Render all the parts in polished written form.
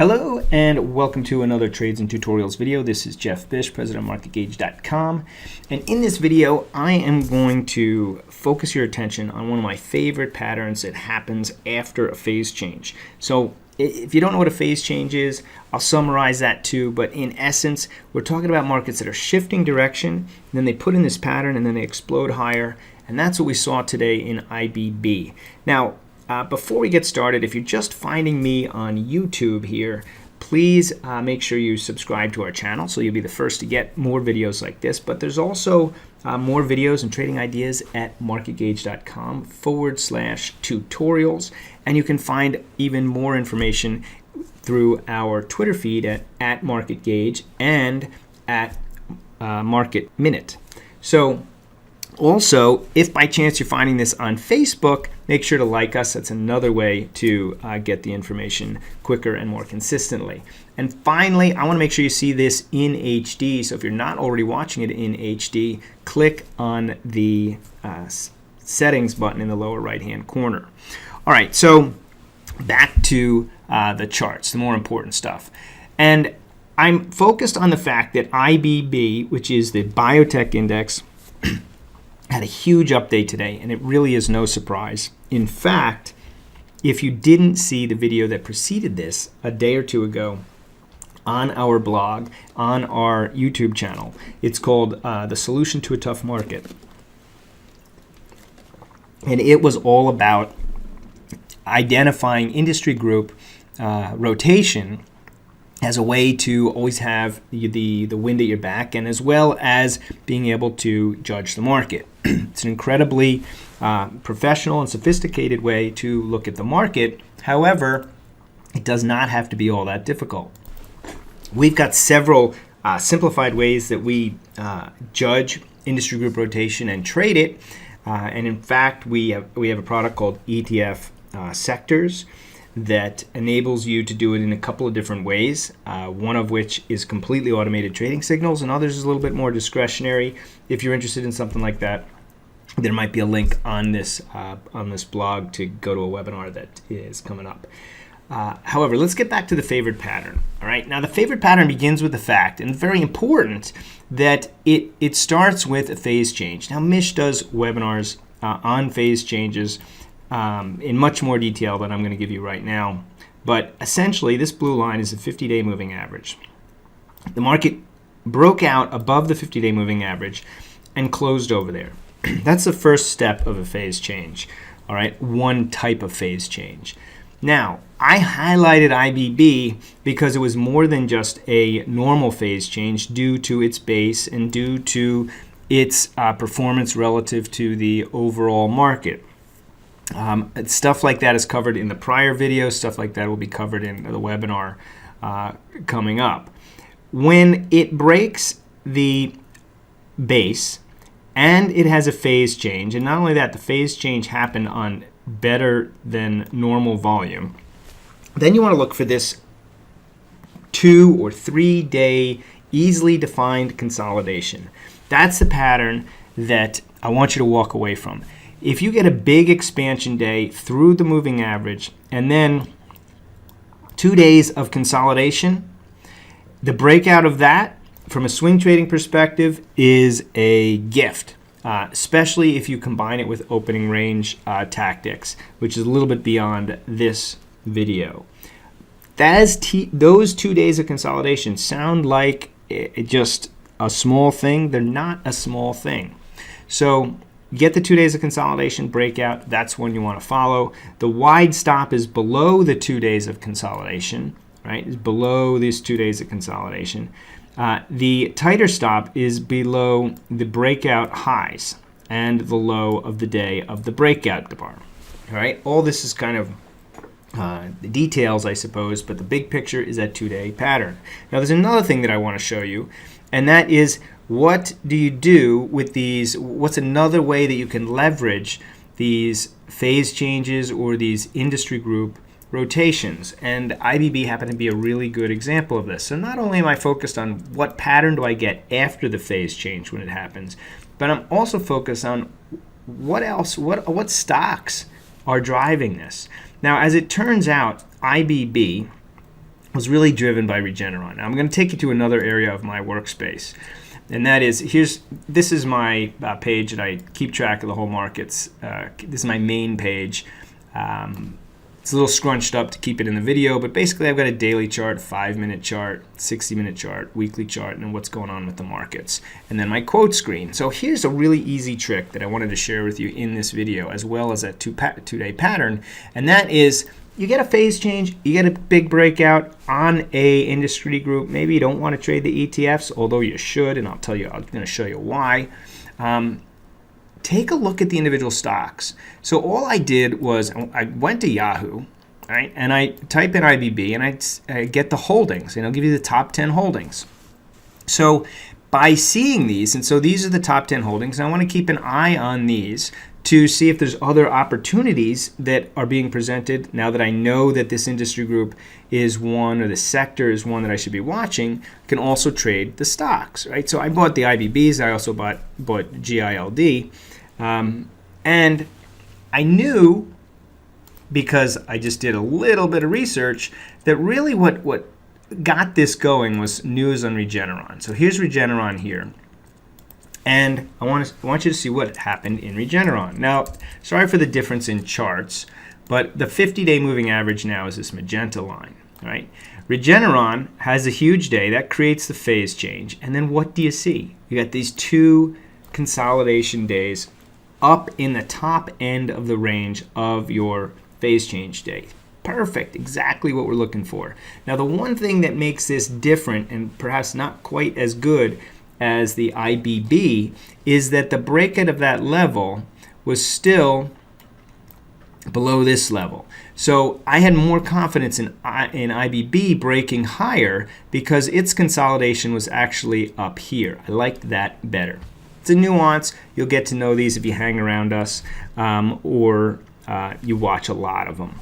Hello and welcome to another Trades and Tutorials video. This is Jeff Bish, president of MarketGauge.com, and in this video I am going to focus your attention on one of my favorite patterns that happens after a phase change. So if you don't know what a phase change is, I'll summarize that too, but in essence we're talking about markets that are shifting direction, and then they put in this pattern and then they explode higher, and that's what we saw today in IBB. Now before we get started, if you're just finding me on YouTube here, please make sure you subscribe to our channel so you'll be the first to get more videos like this. But there's also more videos and trading ideas at marketgauge.com/tutorials. And you can find even more information through our Twitter feed at MarketGauge and at Market Minute. So also, if by chance you're finding this on Facebook, make sure to like us. That's another way to get the information quicker and more consistently. And finally, I want to make sure you see this in HD. So if you're not already watching it in HD, click on the settings button in the lower right-hand corner. All right, so back to the charts, the more important stuff. And I'm focused on the fact that IBB, which is the Biotech Index, had a huge update today, and it really is no surprise. In fact, if you didn't see the video that preceded this a day or two ago on our blog, on our YouTube channel, it's called The Solution to a Tough Market. And it was all about identifying industry group rotation as a way to always have the wind at your back, and as well as being able to judge the market. It's an incredibly professional and sophisticated way to look at the market. However, it does not have to be all that difficult. We've got several simplified ways that we judge industry group rotation and trade it. And in fact, we have a product called ETF Sectors that enables you to do it in a couple of different ways, one of which is completely automated trading signals, and others is a little bit more discretionary. If you're interested in something like that, there might be a link on this blog to go to a webinar that is coming up. However, let's get back to the favored pattern. All right, now the favored pattern begins with the fact, and very important, that it starts with a phase change. Now Mish does webinars on phase changes in much more detail than I'm going to give you right now. But essentially, this blue line is a 50-day moving average. The market broke out above the 50-day moving average and closed over there. That's the first step of a phase change. All right, one type of phase change. Now, I highlighted IBB because it was more than just a normal phase change due to its base and due to its performance relative to the overall market. Stuff like that is covered in the prior video. Stuff like that will be covered in the webinar coming up. When it breaks the base and it has a phase change, and not only that, the phase change happened on better than normal volume, then you want to look for this 2 or 3 day easily defined consolidation. That's the pattern that I want you to walk away from. If you get a big expansion day through the moving average and then 2 days of consolidation, the breakout of that from a swing trading perspective is a gift, especially if you combine it with opening range tactics, which is a little bit beyond this video. Those 2 days of consolidation sound like just a small thing. They're not a small thing. So get the 2 days of consolidation breakout. That's one you want to follow. The wide stop is below the 2 days of consolidation, right? It's below these 2 days of consolidation. The tighter stop is below the breakout highs and the low of the day of the breakout bar. All right. All this is kind of the details, I suppose, but the big picture is that 2 day pattern. Now, there's another thing that I want to show you, and that is, what do you do with these? What's another way that you can leverage these phase changes or these industry group rotations? And IBB happened to be a really good example of this. So not only am I focused on what pattern do I get after the phase change when it happens, but I'm also focused on what else, what stocks are driving this. Now, as it turns out, IBB was really driven by Regeneron. Now I'm going to take you to another area of my workspace, and that is this is my page that I keep track of the whole markets. This is my main page. It's a little scrunched up to keep it in the video, but basically I've got a daily chart, 5-minute chart, 60-minute chart, weekly chart, and what's going on with the markets. And then my quote screen. So here's a really easy trick that I wanted to share with you in this video, as well as a two-day pattern, and that is you get a phase change, you get a big breakout on a industry group. Maybe you don't want to trade the ETFs, although you should, and I'm going to show you why. Take a look at the individual stocks. So all I did was I went to Yahoo, right, and I type in IBB, and I get the holdings, and I'll give you the top 10 holdings. So by seeing these, and so these are the top 10 holdings, and I want to keep an eye on these to see if there's other opportunities that are being presented now that I know that this industry group is one, or the sector is one that I should be watching. I can also trade the stocks, right? So I bought the IBBs. I also bought GILD. And I knew, because I just did a little bit of research, that really what got this going was news on Regeneron. So here's Regeneron here. And I want you to see what happened in Regeneron. Now, sorry for the difference in charts, but the 50-day moving average now is this magenta line, right? Regeneron has a huge day. That creates the phase change. And then what do you see? You got these two consolidation days up in the top end of the range of your phase change day. Perfect, exactly what we're looking for. Now, the one thing that makes this different and perhaps not quite as good as the IBB is that the breakout of that level was still below this level. So I had more confidence in IBB breaking higher because its consolidation was actually up here. I liked that better. It's a nuance. You'll get to know these if you hang around us or you watch a lot of them.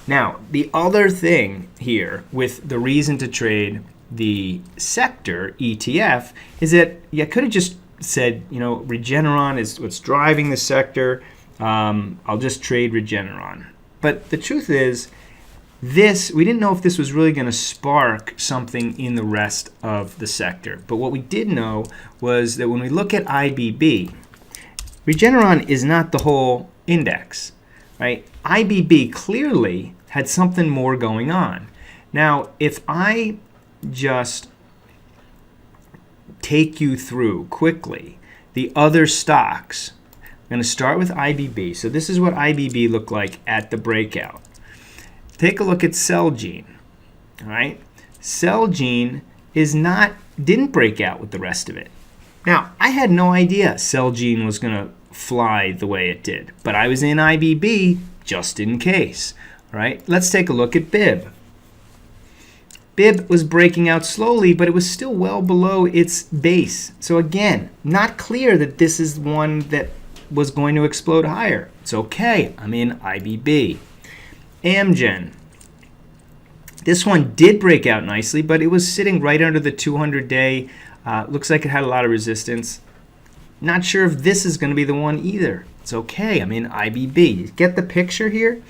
Now, the other thing here with the reason to trade the sector ETF is that you could have just said, Regeneron is what's driving the sector. I'll just trade Regeneron. But the truth is, we didn't know if this was really going to spark something in the rest of the sector. But what we did know was that when we look at IBB, Regeneron is not the whole index, right? IBB clearly had something more going on. Now, if I just take you through quickly the other stocks, I'm going to start with IBB. So this is what IBB looked like at the breakout. Take a look at Celgene, all right? Celgene didn't break out with the rest of it. Now, I had no idea Celgene was going to fly the way it did, but I was in IBB just in case, all right? Let's take a look at BIB. BIB was breaking out slowly, but it was still well below its base. So again, not clear that this is one that was going to explode higher. It's okay, I'm in IBB. Amgen. This one did break out nicely, but it was sitting right under the 200-day. Looks like it had a lot of resistance. Not sure if this is going to be the one either. It's okay, I'm in IBB. You get the picture here?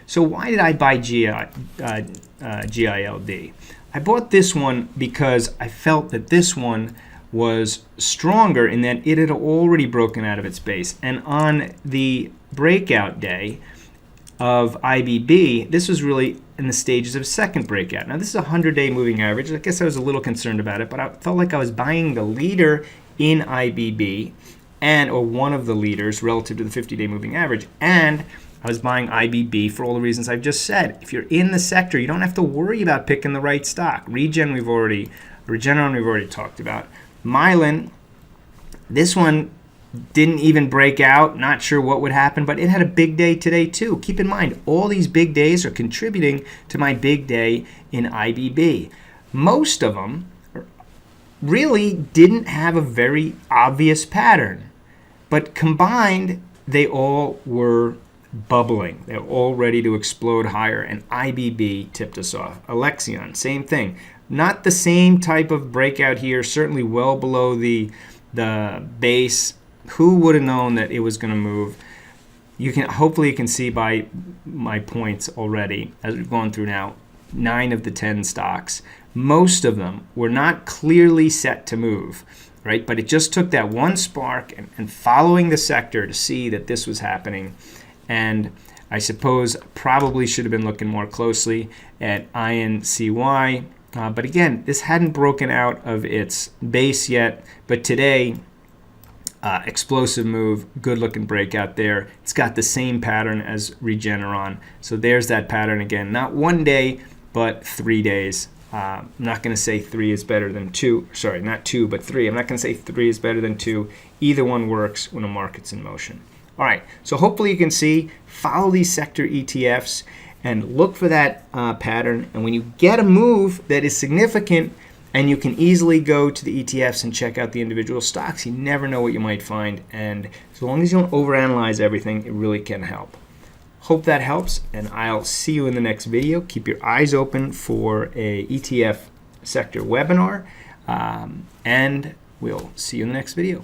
So why did I buy GILD? I bought this one because I felt that this one was stronger in that it had already broken out of its base. And on the breakout day of IBB, this was really in the stages of second breakout. Now, this is a 100-day moving average. I guess I was a little concerned about it, but I felt like I was buying the leader in IBB or one of the leaders relative to the 50-day moving average, and I was buying IBB for all the reasons I've just said. If you're in the sector, you don't have to worry about picking the right stock. Regeneron we've already talked about. Mylan, this one didn't even break out. Not sure what would happen, but it had a big day today too. Keep in mind, all these big days are contributing to my big day in IBB. Most of them really didn't have a very obvious pattern, but combined, they all were bubbling. They're all ready to explode higher, and IBB tipped us off. Alexion, same thing. Not the same type of breakout here, certainly well below the base. Who would have known that it was going to move? Hopefully you can see by my points already as we've gone through now. 9 of the 10 stocks. Most of them were not clearly set to move, right? But it just took that one spark and following the sector to see that this was happening. And I suppose probably should have been looking more closely at INCY. But again, this hadn't broken out of its base yet. But today, explosive move, good looking breakout there. It's got the same pattern as Regeneron. So there's that pattern again. Not one day, but 3 days. I'm not going to say 3 is better than 2. Sorry, not 2, but 3. I'm not going to say 3 is better than 2. Either one works when a market's in motion. All right, so hopefully you can see, follow these sector ETFs and look for that pattern. And when you get a move that is significant and you can easily go to the ETFs and check out the individual stocks, you never know what you might find. And as long as you don't overanalyze everything, it really can help. Hope that helps, and I'll see you in the next video. Keep your eyes open for a ETF sector webinar, and we'll see you in the next video.